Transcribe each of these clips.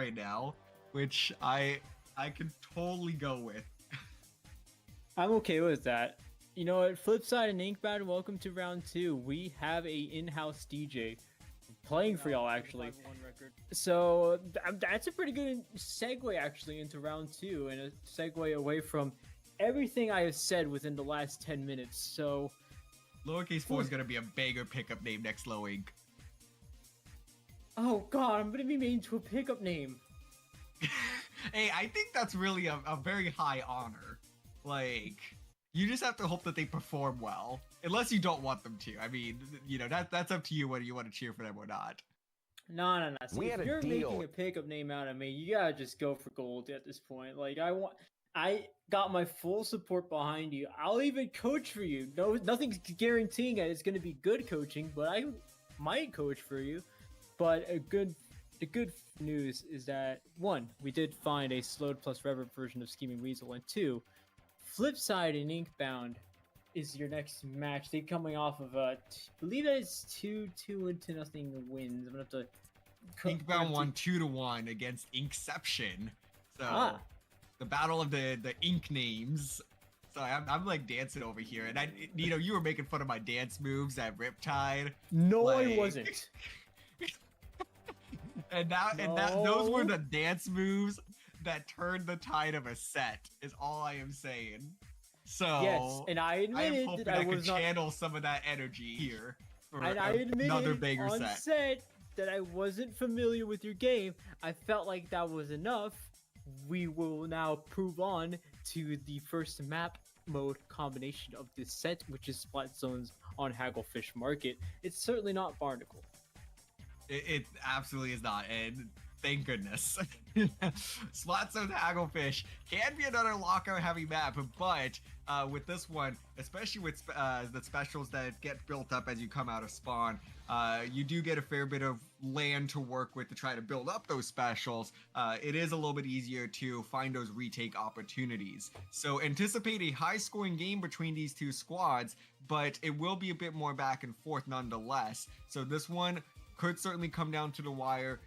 right now, which I can totally go with. I'm okay with that. You know what? FlipSide and Inkbound, welcome to round 2. We have a in-house DJ playing for y'all, actually. So that's a pretty good segue, actually, into round 2, and a segue away from everything I have said within the last 10 minutes. So, Lowercase 4 is going to be a banger pickup name next Low Ink. oh god, I'm going to be made into a pickup name. Hey, I think that's really a very high honor. Like, you just have to hope that they perform well, unless you don't want them to. I mean, you know, that's up to you whether you want to cheer for them or not. No. See, if you're making a pickup name out of me, you gotta just go for gold at this point. Like, I got my full support behind you. I'll even coach for you. No, nothing's guaranteeing that it's going to be good coaching, but I might coach for you. But the good news is that 1, we did find a slowed plus reverb version of Scheming Weasel, and 2, FlipSide and Inkbound is your next match. They're coming off of I believe that it's 2-0 wins. I'm gonna have to. Inkbound won 2-1 against Inkception. So the battle of the ink names. So I'm like dancing over here, and you were making fun of my dance moves at Riptide. No, like, I wasn't. Those were the dance moves that turned the tide of a set. Is all I am saying. So yes, and I admitted that I could channel some of that energy here for another banger on set that I wasn't familiar with your game. I felt like that was enough. We will now prove on to the first map mode combination of this set, which is Splat Zones on Hagglefish Market. It's certainly not Barnacle. It absolutely is not, and thank goodness. Splat Zones Hagglefish can be another lockout-heavy map, but with this one, especially with the specials that get built up as you come out of spawn, you do get a fair bit of land to work with to try to build up those specials. It is a little bit easier to find those retake opportunities. So anticipate a high-scoring game between these two squads, but it will be a bit more back and forth nonetheless. So this one could certainly come down to the wire,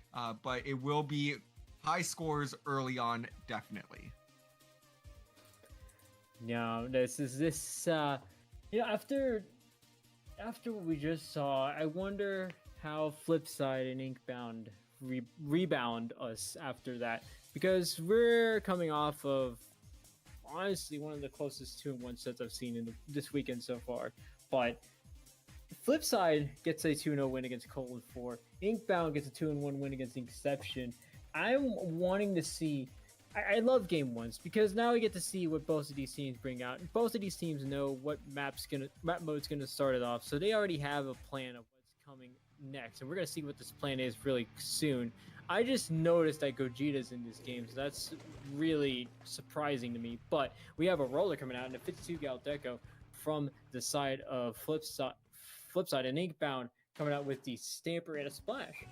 but it will be high scores early on, definitely. No, after what we just saw, I wonder how FlipSide and Inkbound rebound us after that, because we're coming off of honestly one of the closest 2-1 sets I've seen in this weekend so far, but FlipSide gets a 2-0 win against Colon 4. Inkbound gets a 2-1 win against Inkception. I'm wanting to see. I love game ones because now we get to see what both of these teams bring out. Both of these teams know what map mode's gonna start it off, so they already have a plan of what's coming next, and we're gonna see what this plan is really soon. I just noticed that Gogeta's in this game, so that's really surprising to me. But we have a roller coming out and a 52 Gal Deco from the side of FlipSide and Inkbound coming out with the Stamper and a Splash.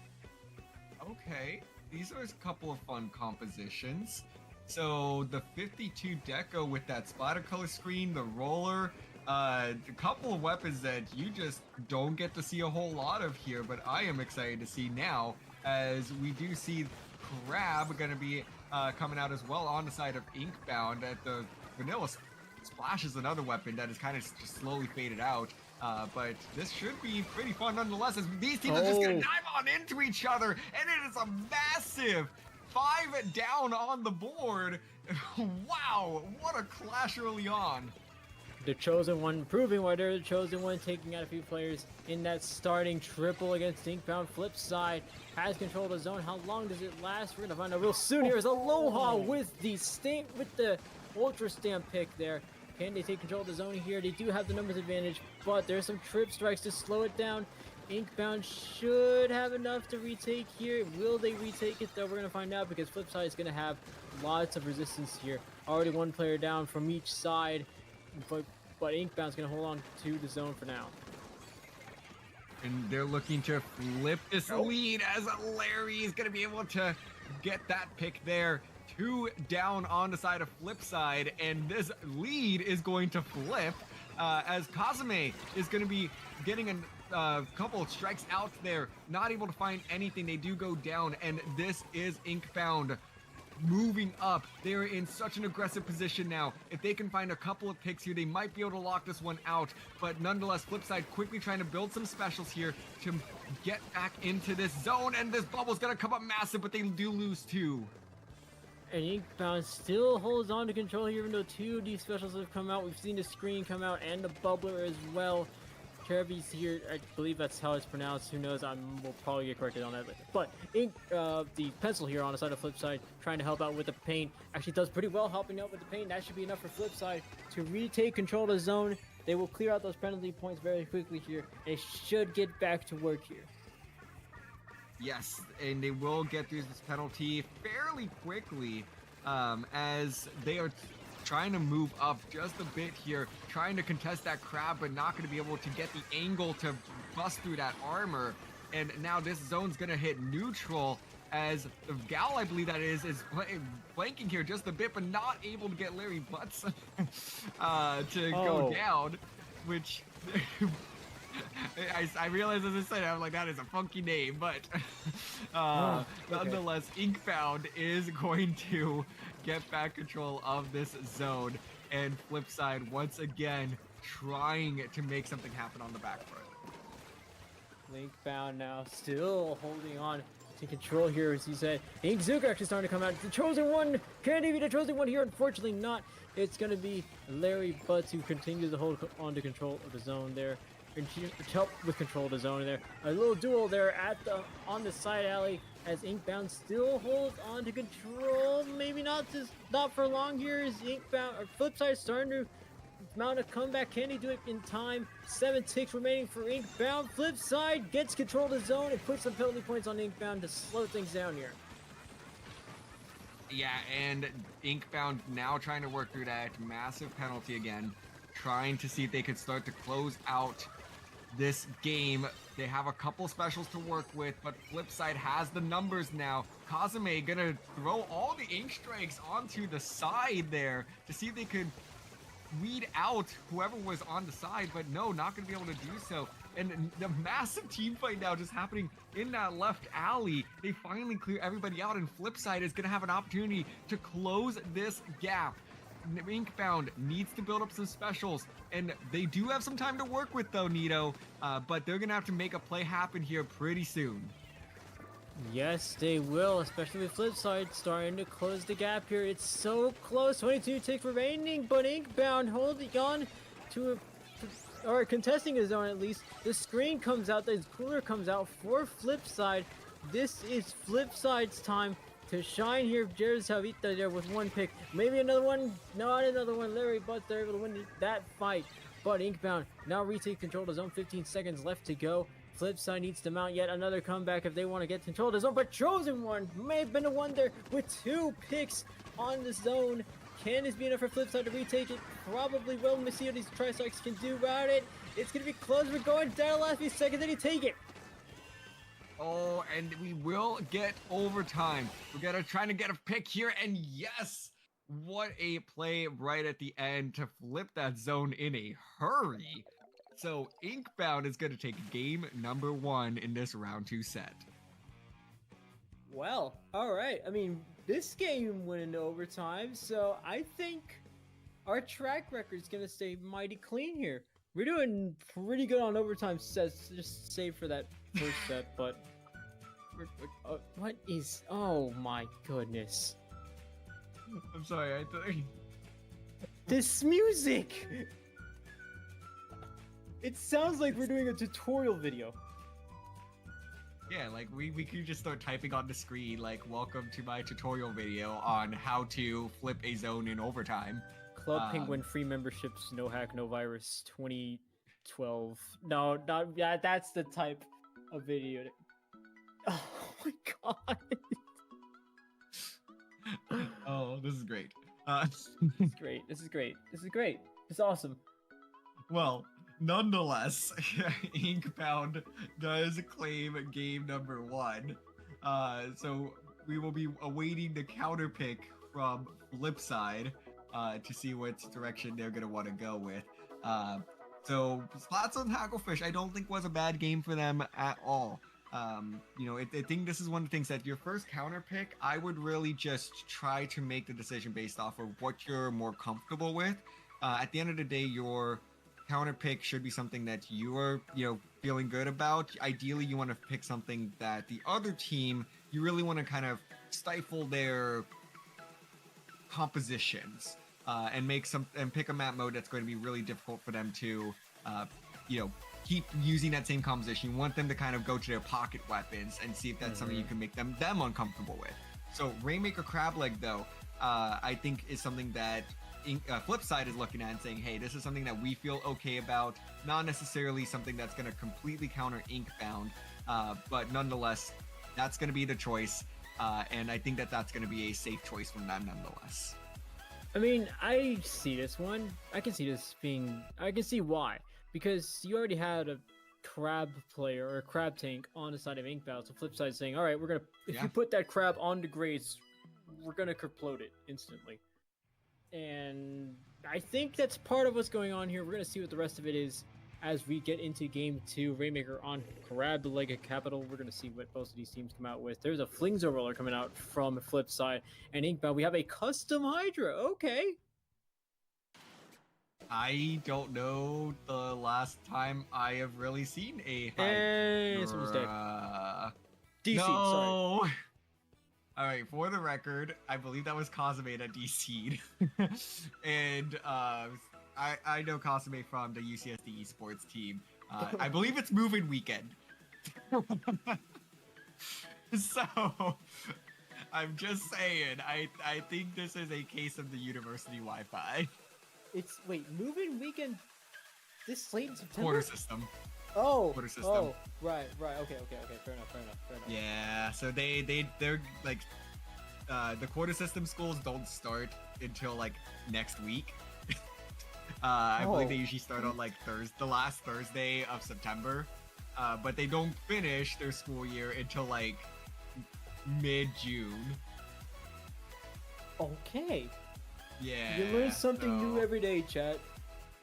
Okay, these are a couple of fun compositions. So the 52 Deco with that splatter color screen, the roller, a couple of weapons that you just don't get to see a whole lot of here, but I am excited to see now, as we do see Crab going to be coming out as well on the side of Inkbound. At the vanilla Splash is another weapon that is kind of just slowly faded out. But this should be pretty fun nonetheless, as these teams are just going to dive on into each other, and it is a massive 5 down on the board. Wow, what a clash early on. The Chosen One proving why they're the Chosen One, taking out a few players in that starting triple against Inkbound. FlipSide has control of the zone. How long does it last? We're going to find out real soon. Here's Aloha with the Ultra Stamp pick there. Can they take control of the zone here? They do have the numbers advantage, but there's some trip strikes to slow it down. Inkbound should have enough to retake here. Will they retake it, though? We're going to find out, because FlipSide is going to have lots of resistance here. Already one player down from each side, but Inkbound's going to hold on to the zone for now. And they're looking to flip this lead, as Larry is going to be able to get that pick there. 2 down on the side of FlipSide, and this lead is going to flip as Kazame is going to be getting couple of strikes out there, not able to find anything. They do go down, and this is Inkbound moving up. They're in such an aggressive position now. If they can find a couple of picks here, they might be able to lock this one out. But nonetheless, FlipSide quickly trying to build some specials here to get back into this zone, and this bubble's gonna come up massive, but they do lose two. And Inkbound still holds on to control here, even though two of these specials have come out. We've seen the screen come out and the bubbler as well. Trevi's here, I believe that's how it's pronounced. Who knows? We'll probably get corrected on that later. But the pencil here on the side of FlipSide trying to help out with the paint. Actually does pretty well helping out with the paint. That should be enough for FlipSide to retake control of the zone. They will clear out those penalty points very quickly here. They should get back to work here. Yes, and they will get through this penalty fairly quickly as they are trying to move up just a bit here, trying to contest that crab, but not going to be able to get the angle to bust through that armor. And now this zone's going to hit neutral as the Gal, I believe that is flanking here just a bit, but not able to get Larry Butts to go down, which... I realized as I said, I'm like, that is a funky name, but nonetheless, Inkbound is going to get back control of this zone, and FlipSide once again trying to make something happen on the back foot. Inkbound now still holding on to control here, as he said. Inkzuka actually starting to come out. The Chosen One, can he be the Chosen One here? Unfortunately not. It's going to be Larry Butts who continues to hold on to control of the zone there. Help with control of the zone there. A little duel there on the side alley as Inkbound still holds on to control. Maybe not for long here. Is Inkbound or FlipSide starting to mount a comeback? Can he do it in time? 7 ticks remaining for Inkbound. FlipSide gets control of the zone and puts some penalty points on Inkbound to slow things down here. Yeah, and Inkbound now trying to work through that massive penalty again, trying to see if they could start to close out this game. They have a couple specials to work with, but FlipSide has the numbers now. Kazame gonna throw all the ink strikes onto the side there to see if they could weed out whoever was on the side, but no, not gonna be able to do so. And the massive team fight now just happening in that left alley. They finally clear everybody out, and FlipSide is gonna have an opportunity to close this gap. Inkbound needs to build up some specials, and they do have some time to work with though, Nito, but they're gonna have to make a play happen here pretty soon. Yes, they will, especially with FlipSide starting to close the gap here. It's so close. 22 ticks remaining, but Inkbound holding on to or contesting his zone at least. The screen comes out, the cooler comes out for FlipSide. This is FlipSide's time to shine here. Jared Savita there with 1 pick. Maybe another one. Not another one. Larry Butts, they're able to win that fight. But Inkbound now retake control of the zone. 15 seconds left to go. FlipSide needs to mount yet another comeback if they want to get control of the zone. But Chosen One may have been the one there with 2 picks on the zone. Can this be enough for FlipSide to retake it? Probably will. Let me see what these Tri-Strikes can do about it. It's going to be close. We're going down the last few seconds. Then he take it. Oh, and we will get overtime. We're trying to get a pick here, and yes! What a play right at the end to flip that zone in a hurry. So Inkbound is going to take game number 1 in this round 2 set. Well, all right. I mean, this game went into overtime, so I think our track record is going to stay mighty clean here. We're doing pretty good on overtime sets, just save for that first set, but what is... Oh my goodness. I'm sorry, I thought... This music! It sounds like we're doing a tutorial video. Yeah, like we could just start typing on the screen, like, welcome to my tutorial video on how to flip a zone in overtime. Club Penguin free memberships, no hack, no virus, 2012. No, not yeah. That's the type of video. Oh my god. Oh, this is great. This is great. This is great. This is great. This is awesome. Well, nonetheless, Inkbound does claim game number 1. So we will be awaiting the counter pick from FlipSide to see what direction they're going to want to go with. So Splatoon Hacklefish, I don't think was a bad game for them at all. I think this is one of the things that your first counter pick, I would really just try to make the decision based off of what you're more comfortable with. At the end of the day, your counter pick should be something that you are, feeling good about. Ideally, you want to pick something that the other team, you really want to kind of stifle their compositions and pick a map mode that's going to be really difficult for them to, keep using that same composition. You want them to kind of go to their pocket weapons and see if that's something you can make them uncomfortable with. So Rainmaker Crableg, though, I think is something that FlipSide is looking at and saying, hey, this is something that we feel okay about, not necessarily something that's going to completely counter Inkbound, but nonetheless, that's going to be the choice, and I think that that's going to be a safe choice from them nonetheless. I mean, I see this one. I can see why. Because you already had a crab player or a crab tank on the side of Inkbound, so FlipSide saying, all right, if you put that crab on the grades, we're gonna kerplode it instantly. And I think that's part of what's going on here. We're gonna see what the rest of it is as we get into game 2. Rainmaker on crab-legged capital. We're gonna see what both of these teams come out with. There's a Flingzo roller coming out from FlipSide and Inkbound. We have a custom Hydra. Okay. I don't know the last time I have really seen a Hydra. Hey, it's a mistake. DC, no. sorry. All right, for the record, I believe that was Kazame that DC'd. And I know Kazame from the UCSD esports team. I believe it's Moving Weekend. So, I'm just saying, I think this is a case of the university Wi-Fi. Moving Weekend. This late in September. Quarter system. Oh. Quarter system. Oh, right. Okay. Fair enough. Yeah. So they're like, the quarter system schools don't start until like next week. I believe they usually start on like the last Thursday of September, but they don't finish their school year until like mid-June. Okay. Yeah. You learn something new every day, chat.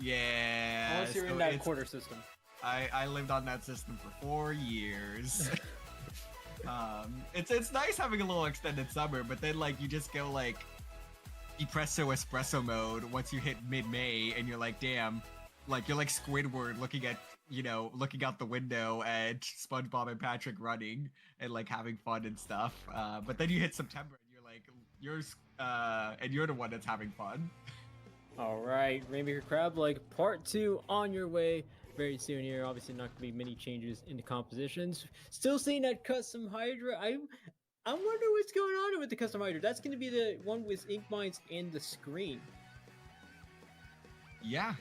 Yeah. Unless you're in that quarter system. I lived on that system for 4 years. It's nice having a little extended summer, but then like you just go like espresso mode once you hit mid-May, and you're like, damn, like you're like Squidward looking out the window at SpongeBob and Patrick running and like having fun and stuff. But then you hit September and you're like, you're the one that's having fun. All right, Rainmaker Crableg Part 2 on your way very soon here. Obviously, not going to be many changes in the compositions. Still seeing that custom Hydra. I wonder what's going on with the custom Hydra. That's going to be the one with ink mines and the screen. Yeah,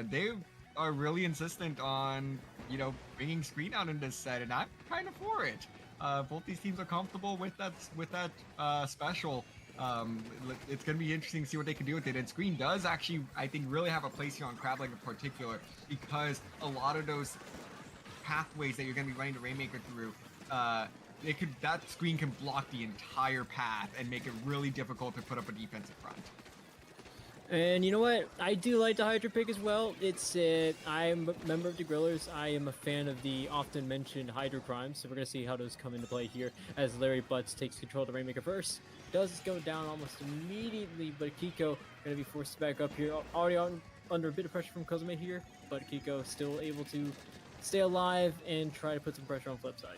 they are really insistent on bringing screen out in this set, and I'm kind of for it. Both these teams are comfortable with that special. It's going to be interesting to see what they can do with it. And screen does actually, I think, really have a place here on Crableg in particular, because a lot of those pathways that you're going to be running the Rainmaker through, that screen can block the entire path and make it really difficult to put up a defensive front. And you know what? I do like the Hydra pick as well. I'm a member of the Grillers. I am a fan of the often mentioned Hydra Crimes, so we're going to see how those come into play here as Larry Butts takes control of the Rainmaker first. Does go down almost immediately, but Kiko going to be forced back up here. Already under a bit of pressure from Kozame here, but Kiko still able to stay alive and try to put some pressure on FlipSide.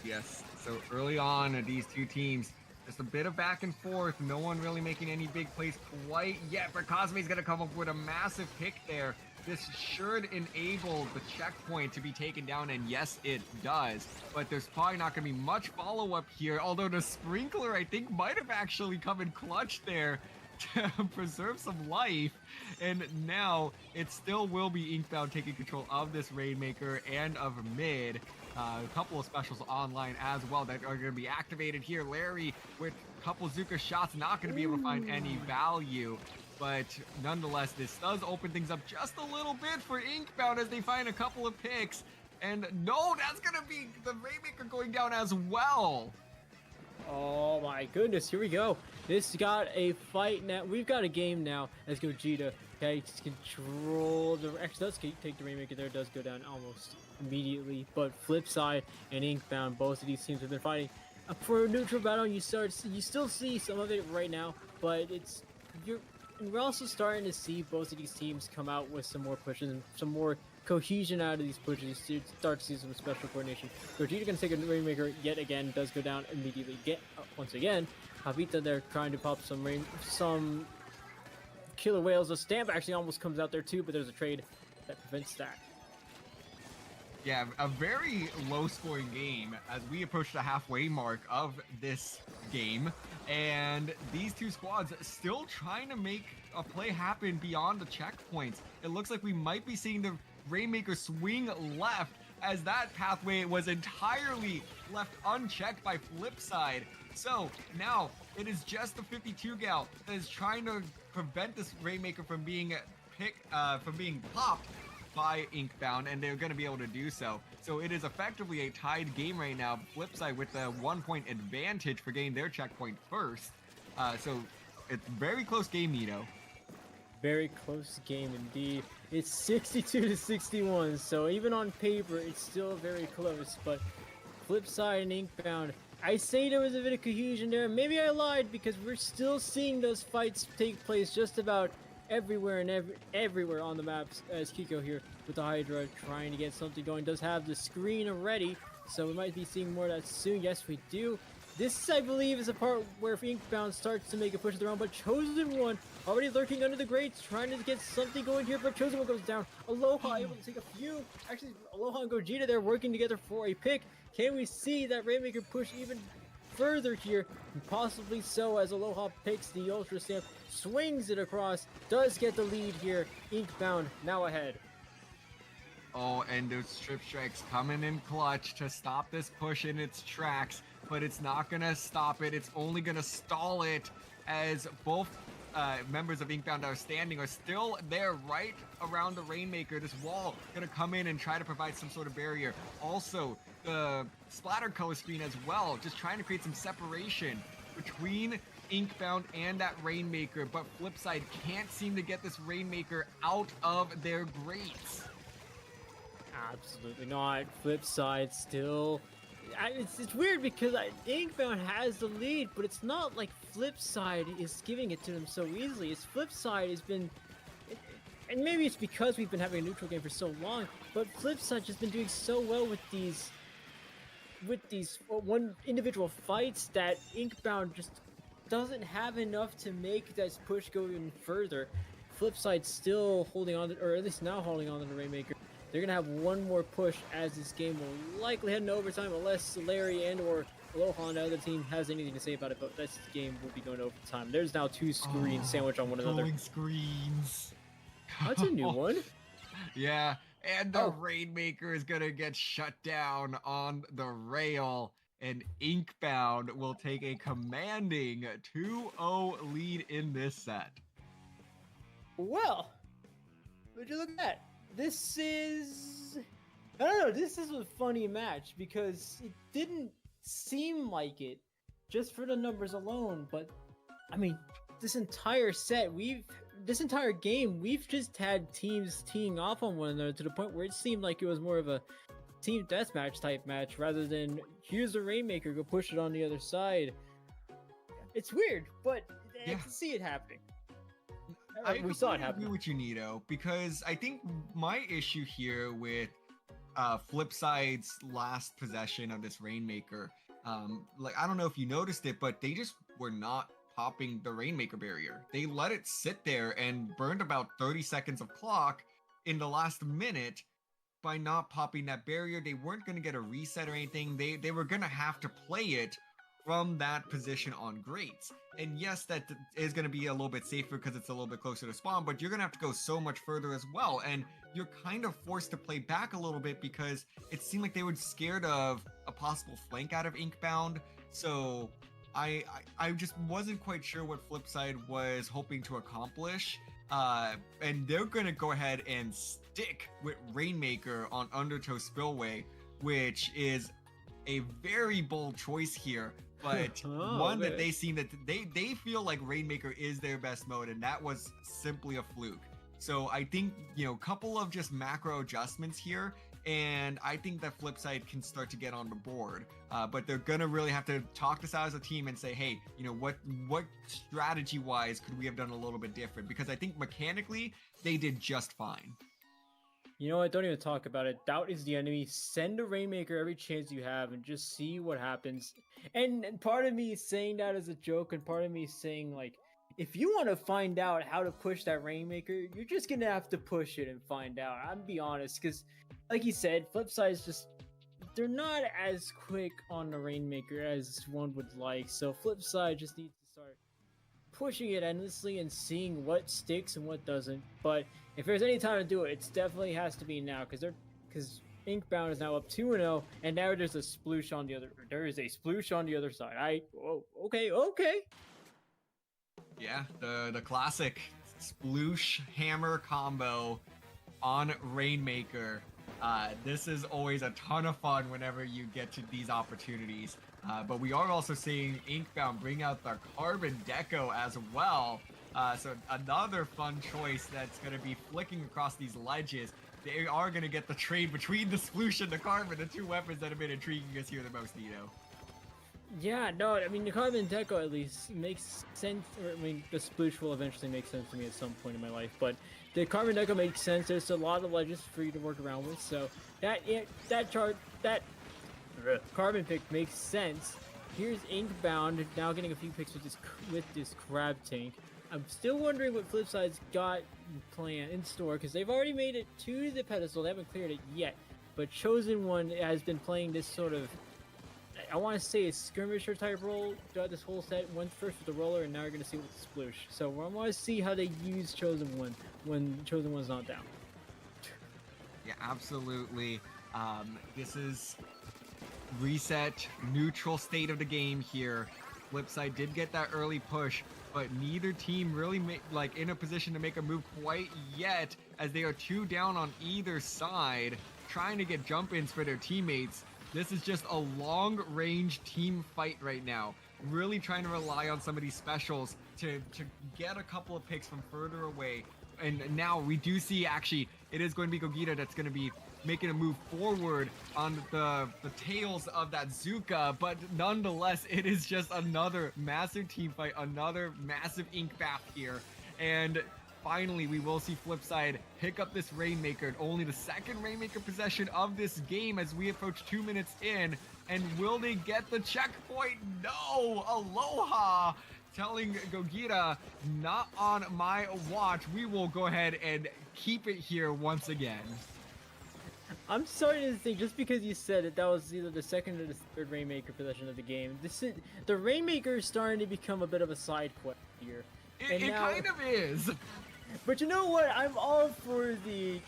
Yes, so early on, these two teams, just a bit of back and forth. No one really making any big plays quite yet, but Cosme's going to come up with a massive pick there. This should enable the checkpoint to be taken down, and yes, it does. But there's probably not going to be much follow-up here, although the Sprinkler, I think, might have actually come in clutch there to preserve some life. And now it still will be Inkbound taking control of this Rainmaker and of mid. A couple of specials online as well that are going to be activated here. Larry with a couple Zuka shots, not going to be able to find any value. But nonetheless, this does open things up just a little bit for Inkbound as they find a couple of picks. And no, that's going to be the Rainmaker going down as well. Oh my goodness, here we go. This got a fight now. We've got a game now as Gogeta Okay, just control the. Actually, does take the Rainmaker there. Does go down almost immediately. But FlipSide and Inkbound, both of these teams have been fighting for a neutral battle. You still see some of it right now, but we're also starting to see both of these teams come out with some more pushes and some more cohesion out of these pushes. You start to see some special coordination. Gogeta gonna take a Rainmaker yet again. Does go down immediately. Once again, Javita there trying to pop some killer whales. A stamp actually almost comes out there too, but there's a trade that prevents that. Yeah, a very low-scoring game as we approach the halfway mark of this game, and these two squads still trying to make a play happen beyond the checkpoints. It looks like we might be seeing the Rainmaker swing left as that pathway was entirely left unchecked by FlipSide. So now it is just the 52 gal that is trying to prevent this Rainmaker from being popped by Inkbound, and they're going to be able to do so. So it is effectively a tied game right now. FlipSide with the 1-point advantage for getting their checkpoint first. So it's very close game, Nito. Very close game indeed. It's 62-61, so even on paper, it's still very close. But FlipSide and Inkbound, I say there was a bit of cohesion there. Maybe I lied because we're still seeing those fights take place just about everywhere and everywhere on the maps, as Kiko here with the Hydra trying to get something going. Does have the screen already, so we might be seeing more of that soon. Yes, we do. This, I believe, is a part where Inkbound starts to make a push of their own, but Chosen One already lurking under the grates, trying to get something going here, but Chosen One goes down. Aloha able to take a few. Actually, Aloha and Gogeta there working together for a pick. Can we see that Rainmaker push even further here? Possibly so, as Aloha picks the Ultra Stamp, swings it across, does get the lead here. Inkbound now ahead. Oh, and those strip strikes coming in clutch to stop this push in its tracks, but it's not gonna stop it. It's only gonna stall it, as both members of Inkbound are standing are still there right around the Rainmaker. This wall gonna come in and try to provide some sort of barrier. Also, the splatter color screen as well, just trying to create some separation between Inkbound and that Rainmaker, but FlipSide can't seem to get this Rainmaker out of their grates. Absolutely not. FlipSide still. It's weird because Inkbound has the lead, but it's not like FlipSide is giving it to them so easily. It's FlipSide has been, and maybe it's because we've been having a neutral game for so long, but FlipSide has been doing so well with these one individual fights that Inkbound just doesn't have enough to make this push go even further. FlipSide still holding on, or at least now holding on to the Rainmaker. They're gonna have one more push as this game will likely head into overtime, unless Larry and or Aloha on the other team has anything to say about it. But this game will be going to overtime. There's now two screens sandwiched on one another. Screens. That's a new one. Yeah, and the Rainmaker is gonna get shut down on the rail, and Inkbound will take a commanding 2-0 lead in this set. Well, would you look at that? This is, I don't know, this is a funny match because it didn't seem like it just for the numbers alone, but I mean, this entire game, we've just had teams teeing off on one another to the point where it seemed like it was more of a team deathmatch type match rather than here's the Rainmaker, go push it on the other side. It's weird, but I can see it happening. We saw it happen. I agree with you, Nito, because I think my issue here with FlipSide's last possession of this Rainmaker, like, I don't know if you noticed it, but they just were not popping the Rainmaker barrier. They let it sit there and burned about 30 seconds of clock in the last minute by not popping that barrier. They weren't going to get a reset or anything. They were going to have to play it from that position on grates. And yes, that is going to be a little bit safer because it's a little bit closer to spawn, but you're going to have to go so much further as well. And you're kind of forced to play back a little bit because it seemed like they were scared of a possible flank out of Inkbound. So I just wasn't quite sure what FlipSide was hoping to accomplish. And they're going to go ahead and stick with Rainmaker on Undertow Spillway, which is a very bold choice here, but one that they seem that they feel like Rainmaker is their best mode, and that was simply a fluke. So I think, a couple of just macro adjustments here, and I think that FlipSide can start to get on the board. But they're gonna really have to talk this out as a team and say, hey, what strategy-wise could we have done a little bit different? Because I think mechanically they did just fine. You know what? Don't even talk about it. Doubt is the enemy. Send a Rainmaker every chance you have and just see what happens. And part of me is saying that as a joke, and part of me is saying, like, if you want to find out how to push that Rainmaker, you're just going to have to push it and find out. I'm be honest, because, like you said, FlipSide is just, they're not as quick on the Rainmaker as one would like. So FlipSide just needs to start pushing it endlessly and seeing what sticks and what doesn't. But if there's any time to do it, it definitely has to be now, because Inkbound is now up 2-0, and now there's a sploosh on the other. There is a sploosh on the other side. Okay. Yeah, the classic sploosh hammer combo on Rainmaker. This is always a ton of fun whenever you get to these opportunities. But we are also seeing Inkbound bring out the Carbon Deco as well. So another fun choice that's going to be flicking across these ledges. They are going to get the trade between the Sploosh and the Carbon, the two weapons that have been intriguing us here the most, Nito. Yeah, no, I mean, the Carbon Deco at least makes sense. The Sploosh will eventually make sense to me at some point in my life, but the Carbon Deco makes sense. There's a lot of ledges for you to work around with, so that Carbon pick makes sense. Here's Inkbound now getting a few picks with this Crab Tank. I'm still wondering what FlipSide's got planned in store, because they've already made it to the pedestal. They haven't cleared it yet, but Chosen One has been playing this sort of, I want to say, a skirmisher type role throughout this whole set. One first with the roller, and now we're going to see with the Sploosh. So I want to see how they use Chosen One when Chosen One's not down. Yeah, absolutely. This is reset, neutral state of the game here. FlipSide did get that early push, but neither team really in a position to make a move quite yet, as they are 2 down on either side, trying to get jump-ins for their teammates. This is just a long-range team fight right now. Really trying to rely on some of these specials to get a couple of picks from further away. And now we do see, actually, it is going to be Gogeta that's going to be making a move forward on the tails of that Zuka, but nonetheless, it is just another massive team fight, another massive ink bath here. And finally, we will see FlipSide pick up this Rainmaker, only the second Rainmaker possession of this game as we approach 2 minutes in. And will they get the checkpoint? No! Aloha! Telling Gogeta, not on my watch. We will go ahead and keep it here once again. I'm starting to think, just because you said it, that was either the second or the third Rainmaker possession of the game. The Rainmaker is starting to become a bit of a side quest here. It kind of is. But you know what? I'm all for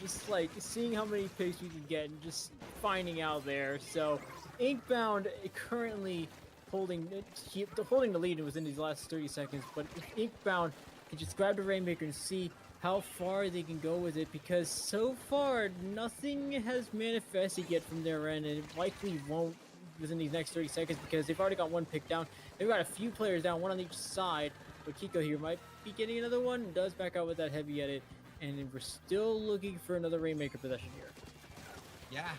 just like seeing how many picks we can get and just finding out there. So Inkbound currently holding the lead within these last 30 seconds, but if Inkbound can just grab the Rainmaker and see how far they can go with it, because so far nothing has manifested yet from their end, and it likely won't within these next 30 seconds because they've already got one pick down. They've got a few players down, one on each side, but Kiko here might be getting another one, and does back out with that heavy edit, and we're still looking for another Rainmaker possession here. Yeah,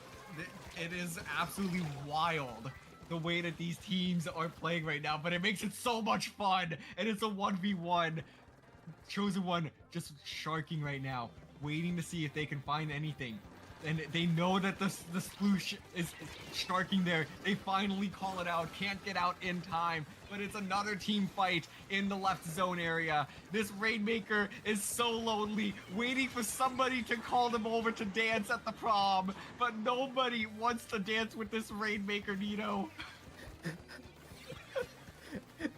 it is absolutely wild the way that these teams are playing right now, but it makes it so much fun, and it's a 1v1. Chosen One just sharking right now, waiting to see if they can find anything. And they know that the Sploosh is sharking there. They finally call it out, can't get out in time, but it's another team fight in the left zone area. This Rainmaker is so lonely, waiting for somebody to call them over to dance at the prom, but nobody wants to dance with this Rainmaker, Nito.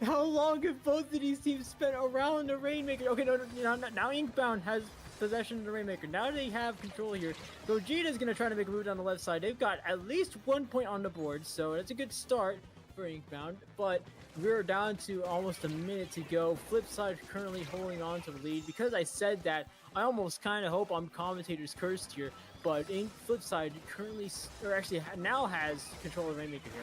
How long have both of these teams spent around the Rainmaker? Okay, now Inkbound has possession of the Rainmaker. Now they have control here. Gogeta's going to try to make a move down the left side. They've got at least 1 point on the board, so that's a good start for Inkbound, but we're down to almost a minute to go. FlipSide currently holding on to the lead. Because I said that, I almost kind of hope I'm Commentators cursed here, but FlipSide currently, or actually now has control of Rainmaker here.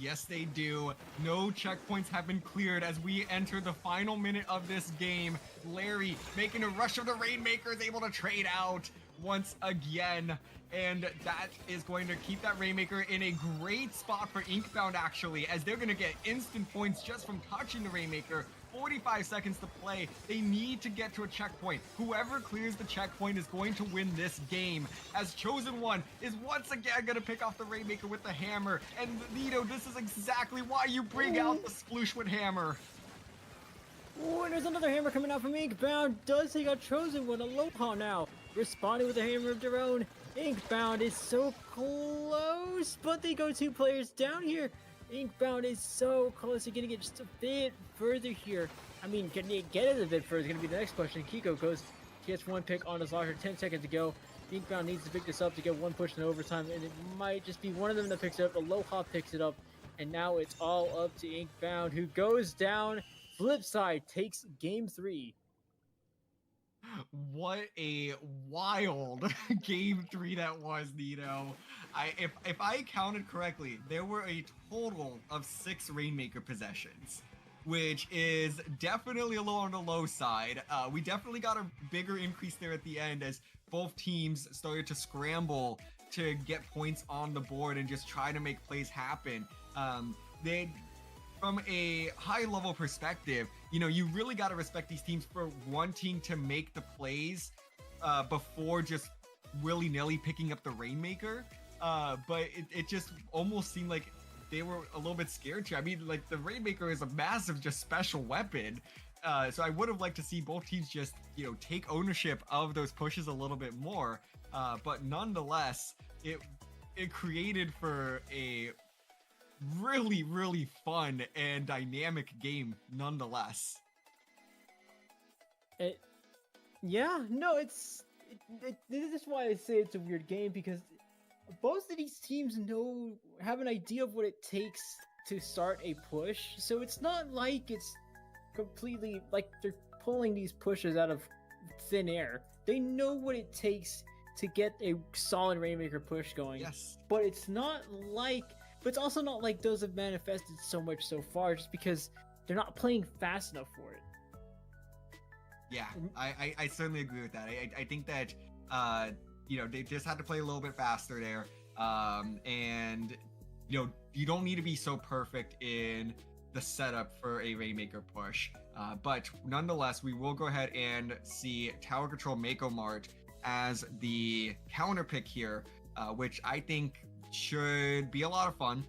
Yes, they do. No checkpoints have been cleared as we enter the final minute of this game. Larry making a rush of the Rainmaker is able to trade out once again. And that is going to keep that Rainmaker in a great spot for Inkbound, actually, as they're going to get instant points just from touching the Rainmaker. 45 seconds to play. They need to get to a checkpoint. Whoever clears the checkpoint is going to win this game, as Chosen One is once again going to pick off the Rainmaker with the hammer. And Nito, this is exactly why you bring out the Splooswood hammer. Oh, and there's another hammer coming out from Inkbound. Does take out Chosen One. Aloha now, responding with a hammer of their own. Inkbound is so close, but they go 2 players down here. Inkbound is so close. They're gonna get just a bit further here. I mean, can they get it a bit further? It's gonna be the next question. Kiko gets 1 pick on his locker. 10 seconds to go. Inkbound needs to pick this up to get 1 push in overtime, and it might just be one of them that picks it up. Aloha picks it up, and now it's all up to Inkbound, who goes down. FlipSide takes game 3. What a wild game 3 that was, Nito. If I counted correctly, there were a total of 6 Rainmaker possessions, which is definitely a little on the low side. We definitely got a bigger increase there at the end as both teams started to scramble to get points on the board and just try to make plays happen. From a high level perspective, you know, you really got to respect these teams for wanting to make the plays before just willy-nilly picking up the Rainmaker. But it just almost seemed like they were a little bit scared to. I mean, like, the Rainmaker is a massive, just special weapon. So I would have liked to see both teams just, you know, take ownership of those pushes a little bit more. But nonetheless, it created for a really fun and dynamic game nonetheless. Yeah, no, this is why I say it's a weird game, because both of these teams have an idea of what it takes to start a push, so it's not like it's completely like they're pulling these pushes out of thin air. They know what it takes to get a solid Rainmaker push going. Yes. But it's also not like those have manifested so much so far, just because they're not playing fast enough for it. Yeah, I certainly agree with that. I think that, you know, they just had to play a little bit faster there. And, you know, you don't need to be so perfect in the setup for a Rainmaker push. But nonetheless, we will go ahead and see Tower Control Mako Mart as the counter pick here, which I think should be a lot of fun.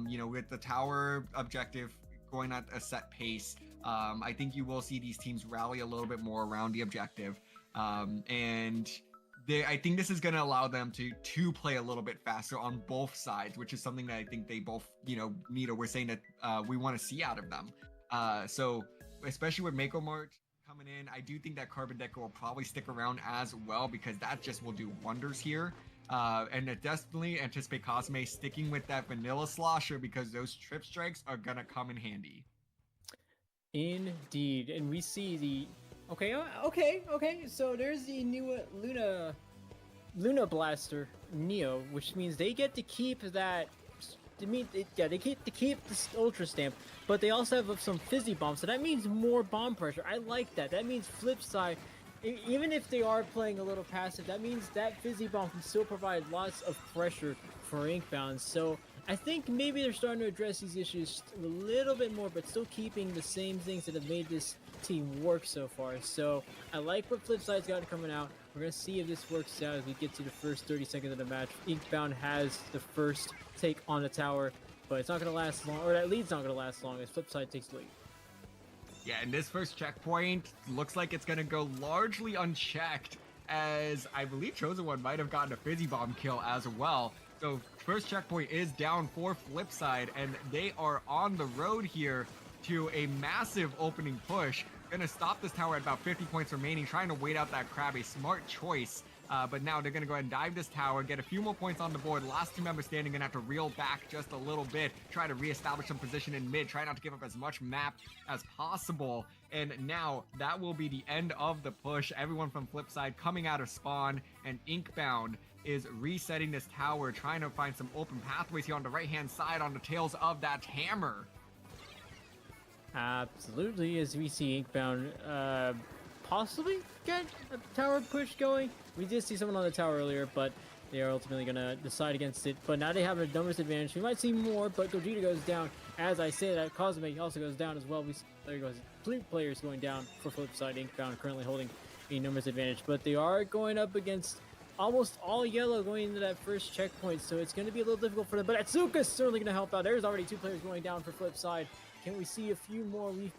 You know, with the tower objective going at a set pace, I think you will see these teams rally a little bit more around the objective. And I think this is going to allow them to play a little bit faster on both sides, which is something that I think they both, you know, we're saying that we want to see out of them. So especially with Mako Mart coming in, I do think that Carbon Deco will probably stick around as well, because that just will do wonders here. And I definitely anticipate Cosme sticking with that vanilla slosher, because those trip strikes are gonna come in handy. Indeed, and we see the okay. So there's the new Luna Blaster Neo, which means they get to keep that. They get to keep this Ultra Stamp, but they also have some Fizzy Bomb, so that means more bomb pressure. I like that. That means FlipSide, even if they are playing a little passive, that means that Fizzy Bomb can still provide lots of pressure for Inkbound. So I think maybe they're starting to address these issues a little bit more, but still keeping the same things that have made this team work so far. So I like what FlipSide's got coming out. We're going to see if this works out as we get to the first 30 seconds of the match. Inkbound has the first take on the tower, but it's not going to last long, or that lead's not going to last long as FlipSide takes the lead. Yeah, and this first checkpoint looks like it's going to go largely unchecked, as I believe Chosen One might have gotten a Fizzy Bomb kill as well. So first checkpoint is down for FlipSide, and they are on the road here to a massive opening push. Gonna stop this tower at about 50 points remaining, trying to wait out that crab. A smart choice. But now they're gonna go ahead and dive this tower, get a few more points on the board. Last two members standing gonna have to reel back just a little bit, try to reestablish some position in mid, try not to give up as much map as possible. And now that will be the end of the push. Everyone from FlipSide coming out of spawn, and Inkbound is resetting this tower, trying to find some open pathways here on the right-hand side on the tails of that hammer. Absolutely, as we see Inkbound possibly get a tower push going. We did see someone on the tower earlier, but they are ultimately going to decide against it. But now they have a numbers advantage. We might see more, but Gogeta goes down. As I say that, Cosme also goes down as well. There goes 3 players going down for FlipSide. Inkbound currently holding a numbers advantage, but they are going up against almost all yellow going into that first checkpoint, so it's going to be a little difficult for them. But Atsuka's certainly going to help out. There's already 2 players going down for FlipSide. Can we see a few more? We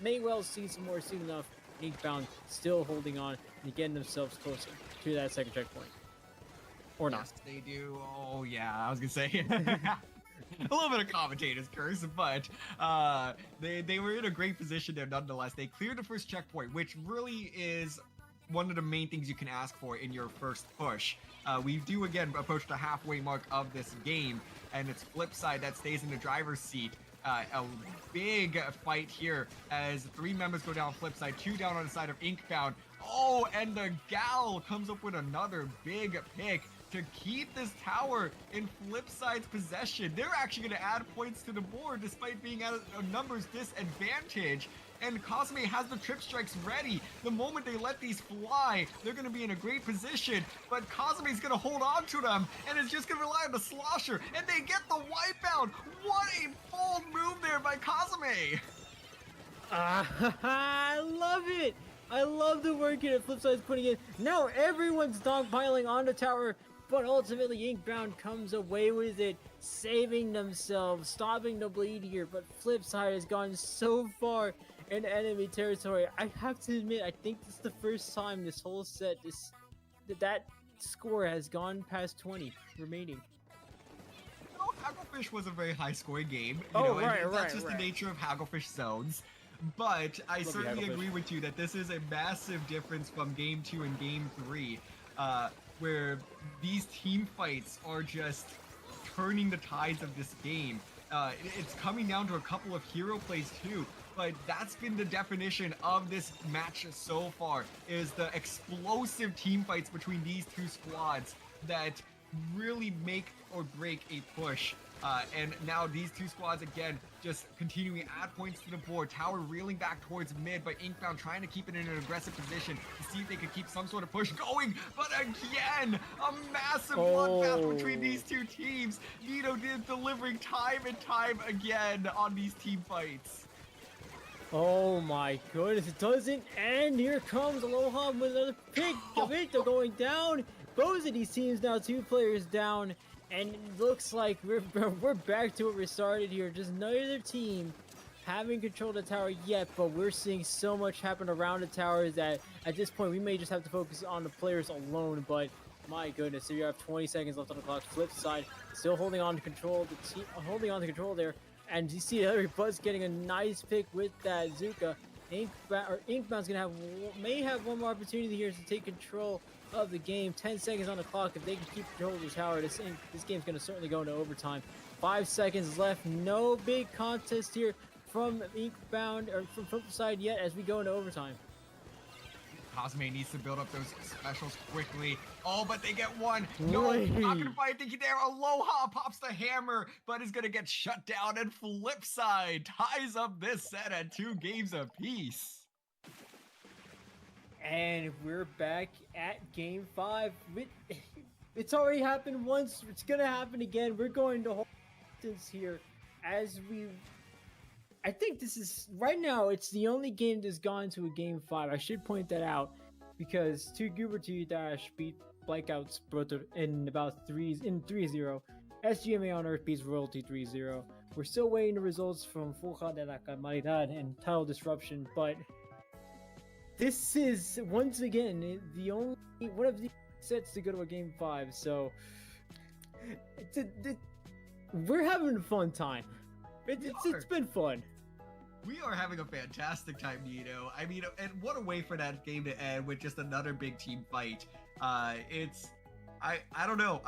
may well see some more soon enough. Inkbound still holding on and getting themselves closer to that second checkpoint. Or not. Yes, they do. Oh, yeah, I was going to say. A little bit of commentators curse, but they were in a great position there nonetheless. They cleared the first checkpoint, which really is one of the main things you can ask for in your first push. We do again approach the halfway mark of this game, and it's FlipSide that stays in the driver's seat. A big fight here as 3 members go down FlipSide, 2 down on the side of Inkbound. Oh, and the Gal comes up with another big pick to keep this tower in FlipSide's possession. They're actually going to add points to the board despite being at a numbers disadvantage. And Cosme has the trip strikes ready. The moment they let these fly, they're going to be in a great position. But Cosme's going to hold on to them and is just going to rely on the slosher. And they get the wipeout. What a bold move there by Cosme. I love it. I love the work that FlipSide's putting in. Now everyone's dogpiling on the tower, but ultimately Inkbound comes away with it, saving themselves, stopping the bleed here. But FlipSide has gone so far in enemy territory. I have to admit, I think this is the first time this whole set, that score has gone past 20 remaining. Hagglefish was a very high-scoring game. That's just the nature of Hagglefish zones. But I certainly agree with you that this is a massive difference from Game 2 and Game 3, where these team fights are just turning the tides of this game. It's coming down to a couple of hero plays too, but that's been the definition of this match so far, is the explosive team fights between these 2 squads that really make or break a push. And now these 2 squads again just continuing to add points to the board. Tower reeling back towards mid, but Inkbound trying to keep it in an aggressive position to see if they can keep some sort of push going. But again, a massive bloodbath between these 2 teams. Nito delivering time and time again on these team fights. Oh my goodness, it doesn't end. Here comes Aloha with another pick. Javito going down. Both of these teams now 2 players down. And it looks like we're back to where we started here. Just neither team having control of the tower yet, but we're seeing so much happen around the tower that at this point we may just have to focus on the players alone. But my goodness, so you have 20 seconds left on the clock. FlipSide still holding on to control. The team holding on to control there, and you see Hillary Buzz getting a nice pick with that Zuka. Inkbound's gonna may have one more opportunity here to take control of the game. 10 seconds on the clock. If they can keep control of this tower, this game's going to certainly go into overtime. 5 seconds left. No big contest here from Inkbound or from FlipSide yet as we go into overtime. Cosme needs to build up those specials quickly. Oh, but they get one. No, not gonna fight thinking there. Aloha pops the hammer, but is gonna get shut down, and FlipSide ties up this set at 2 games apiece. And we're back at Game 5. It's already happened once. It's gonna happen again. We're going to hold distance here as we. I think this is right now. It's the only game that's gone to a Game 5. I should point that out because 2 Guberty Dash beat Blackouts Brother in about 3-0. SGMA on Earth beats Royalty 3-0. We're still waiting the results from Fuja de la Calmaridad and Title Disruption, but. This is once again the only one of the sets to go to a Game 5, so we're having a fun time. It's been fun. We are having a fantastic time, Nito. I mean, and what a way for that game to end with just another big team fight. I don't know.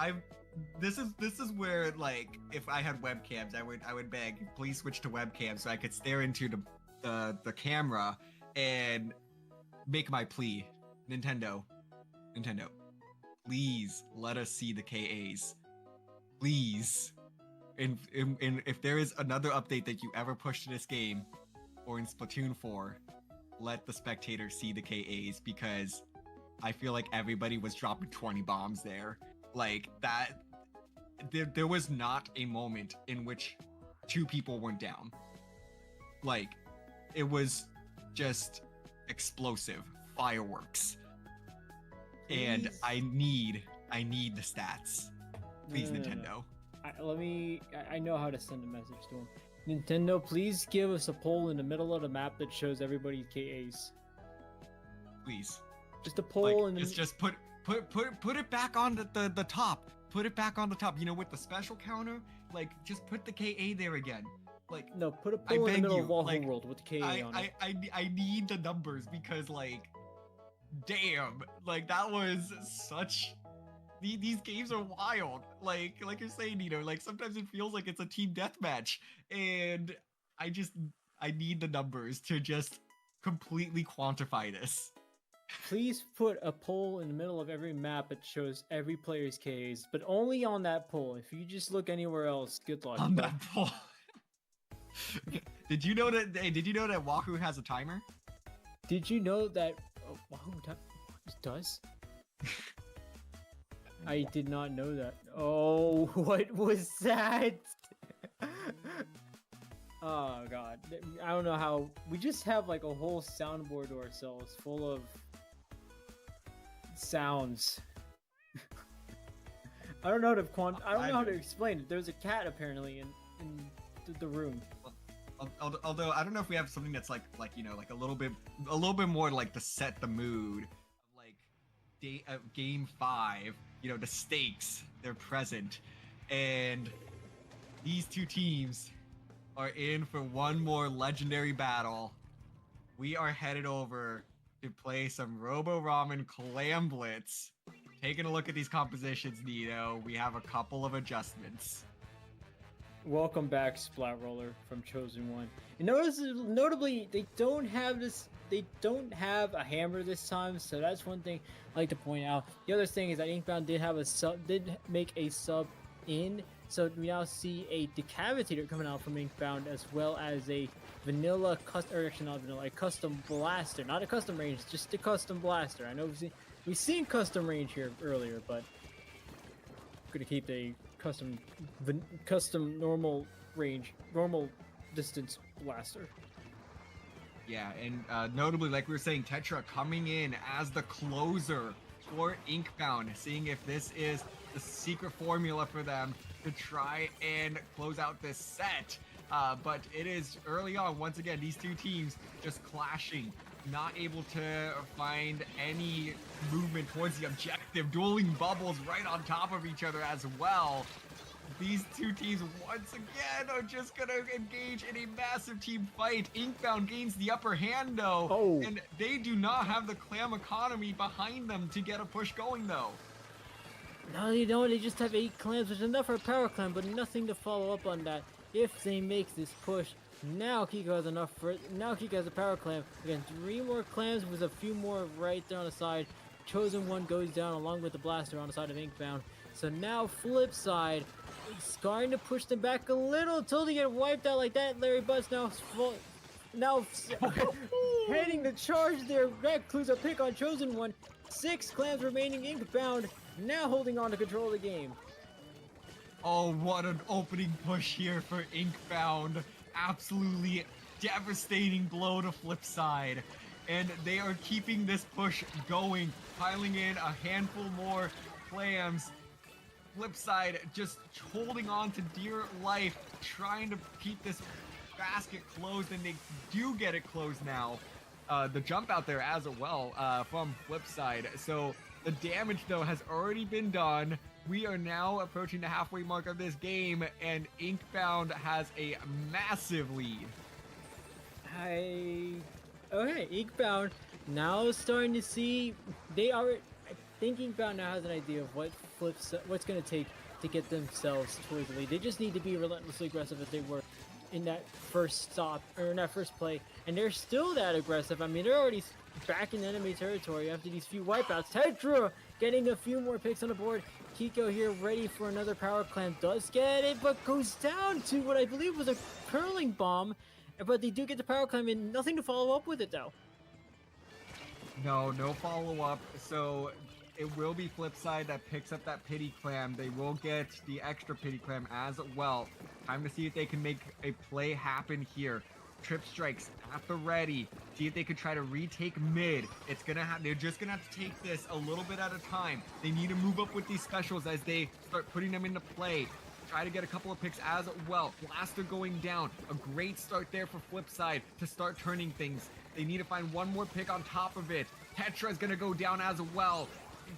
This is where, like, if I had webcams, I would beg, please switch to webcam so I could stare into the camera and make my plea. Nintendo. please let us see the KAs. Please. And if there is another update that you ever push to this game, or in Splatoon 4, let the spectators see the KAs, because I feel like everybody was dropping 20 bombs there. Like that, there was not a moment in which 2 people went down. Like, it was just explosive fireworks. And Please. I need the stats. Please, No. Nintendo. I know how to send a message to him. Nintendo, please give us a poll in the middle of the map that shows everybody's KAs. Please. Just a poll Like, and it's just put it back on the top. Put it back on the top. You know, with the special counter, like, just put the KA there again. Like, no, put a I poll in the beg middle you, of Wahoo like, World with the KA on it. I need the numbers, because, like, damn, like, that was such. These games are wild. Like you're saying, Nino. Like, sometimes it feels like it's a team deathmatch, and I need the numbers to just completely quantify this. Please put a poll in the middle of every map that shows every player's KAs, but only on that poll. If you just look anywhere else, good luck. On that poll. Did you know that Wahoo has a timer? Did you know that Wahoo does? I did not know that. Oh, what was that? Oh god. I don't know how we just have like a whole soundboard to ourselves full of sounds. I don't know how to explain it. There's a cat apparently in the room. Although I don't know if we have something that's like you know, like a little bit more like to set the mood of like game 5. You know, the stakes, they're present, and these 2 teams are in for one more legendary battle. We are headed over to play some Robo Ramen Clam Blitz. Taking a look at these compositions, Nito, we have a couple of adjustments. Welcome back, Splat Roller from Chosen One. And notably, they don't have a hammer this time, so that's one thing I like to point out. The other thing is that Inkbound did make a sub in, so we now see a decapitator coming out from Inkbound, as well as a vanilla a custom blaster, not a custom range, just a custom blaster. I know we've seen custom range here earlier, but I'm gonna keep a custom normal range, normal distance blaster. Yeah, and notably, like we were saying, Tetra coming in as the closer for Inkbound, seeing if this is the secret formula for them to try and close out this set. But it is early on, once again, these 2 teams just clashing, not able to find any movement towards the objective, dueling bubbles right on top of each other as well. These 2 teams once again are just gonna engage in a massive team fight. Inkbound gains the upper hand though, and they do not have the clam economy behind them to get a push going though. No, you don't. They just have 8 clams, which is enough for a power clam, but nothing to follow up on that. If they make this push, now Kiko has enough for it. Now Kiko has a power clam. Again, 3 more clams with a few more right there on the side. Chosen One goes down along with the blaster on the side of Inkbound. So now FlipSide is starting to push them back a little until they get wiped out like that. Larry Butts now heading the charge there. That includes a pick on Chosen One. 6 clams remaining. Inkbound now holding on to control of the game. Oh, what an opening push here for Inkbound. Absolutely devastating blow to FlipSide. And they are keeping this push going, piling in a handful more clams. FlipSide just holding on to dear life, trying to keep this basket closed, and they do get it closed now. The jump out there as well from FlipSide. So the damage though has already been done. We are now approaching the halfway mark of this game, and Inkbound has a massive lead. Okay, Inkbound now starting to see I think Inkbound now has an idea of what's going to take to get themselves towards the lead. They just need to be relentlessly aggressive as they were in that first stop, or in that first play, and they're still that aggressive. I mean, they're already back in enemy territory after these few wipeouts. Tetra getting a few more picks on the board. Kiko here ready for another power clam. Does get it, but goes down to what I believe was a curling bomb. But they do get the power clam and nothing to follow up with it though. No follow-up. So it will be FlipSide that picks up that pity clam. They will get the extra pity clam as well. Time to see if they can make a play happen here. Trip strikes at the ready. See if they could try to retake mid. They're just gonna have to take this a little bit at a time. They need to move up with these specials as they start putting them into play. Try to get a couple of picks as well. Blaster going down. A great start there for FlipSide to start turning things. They need to find one more pick on top of it. Tetra's gonna go down as well.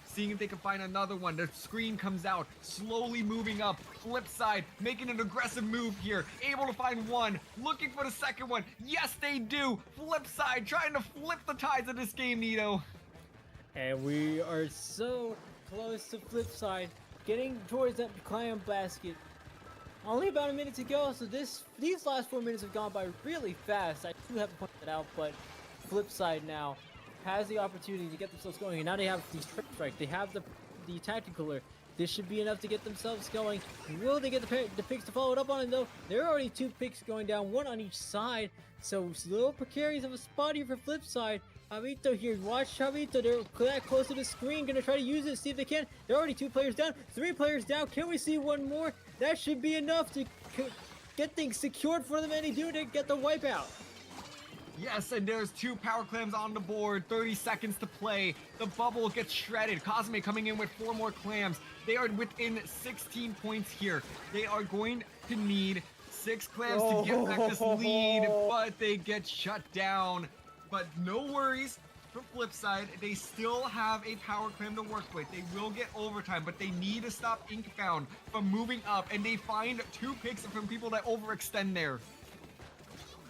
Seeing if they can find another one. The screen comes out, slowly moving up. FlipSide making an aggressive move here. Able to find one, looking for the second one. Yes, they do. FlipSide trying to flip the tides of this game, Nito. And we are so close to FlipSide, getting towards that clam basket. Only about a minute to go, so these last 4 minutes have gone by really fast. I do have to point that out, but FlipSide now has the opportunity to get themselves going, and now they have these trip strikes. They have the tacticaler. This should be enough to get themselves going. Will they get the picks to follow it up on it though? There are already 2 picks going down, 1 on each side, so it's a little precarious of a spot here for FlipSide. Javito here, watch Javito, they're that close to the screen, gonna try to use it, see if they can. There are already 2 players down, 3 players down. Can we see one more? That should be enough to get things secured for them, and they do to get the wipeout. Yes, and there's 2 power clams on the board. 30 seconds to play. The bubble gets shredded. Cosme coming in with 4 more clams. They are within 16 points here. They are going to need 6 clams to get back this lead, but they get shut down. But no worries for FlipSide. They still have a power clam to work with. They will get overtime, but they need to stop Inkbound from moving up, and they find 2 picks from people that overextend there.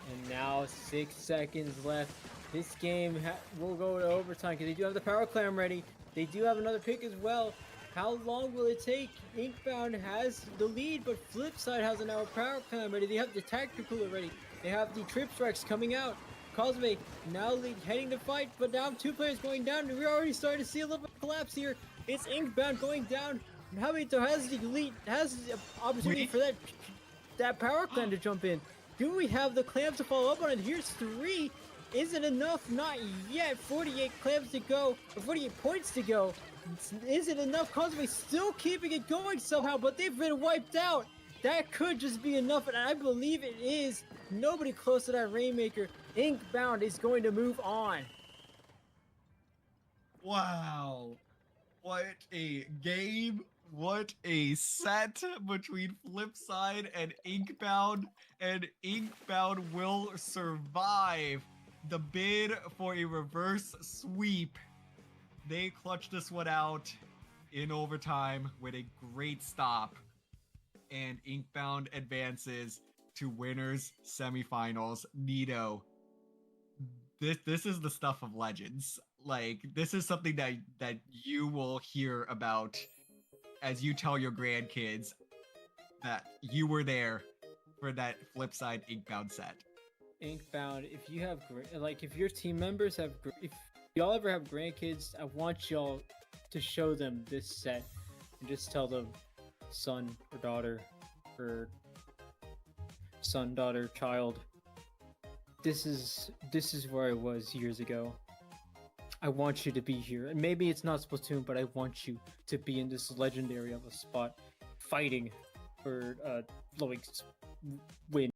And now 6 seconds left. This game will go to overtime because they do have the power clam ready. They do have another pick as well. How long will it take? Inkbound has the lead, but FlipSide has now a power clam ready. They have the tactical ready. They have the trip strikes coming out. Cosme now heading to fight, but now 2 players going down. We're already starting to see a little bit of collapse here. It's Inkbound going down. Javito has the lead, has the opportunity for that power clam to jump in. Do we have the clams to follow up on it? Here's 3. Is it enough? Not yet. 48 clams to go, or 48 points to go. Is it enough? Cosme still keeping it going somehow, but they've been wiped out. That could just be enough, and I believe it is. Nobody close to that Rainmaker. Inkbound is going to move on. Wow. What a game. What a set between FlipSide and Inkbound. And Inkbound will survive the bid for a reverse sweep. They clutched this one out in overtime with a great stop. And Inkbound advances to winners semifinals. Nito, this is the stuff of legends. Like, this is something that you will hear about as you tell your grandkids that you were there for that FlipSide Inkbound set. Inkbound, if you have if your team members have, if y'all ever have grandkids, I want y'all to show them this set and just tell them, son or daughter, or son, daughter, child, this is where I was years ago. I want you to be here. And maybe it's not Splatoon, but I want you to be in this legendary of a spot fighting for win.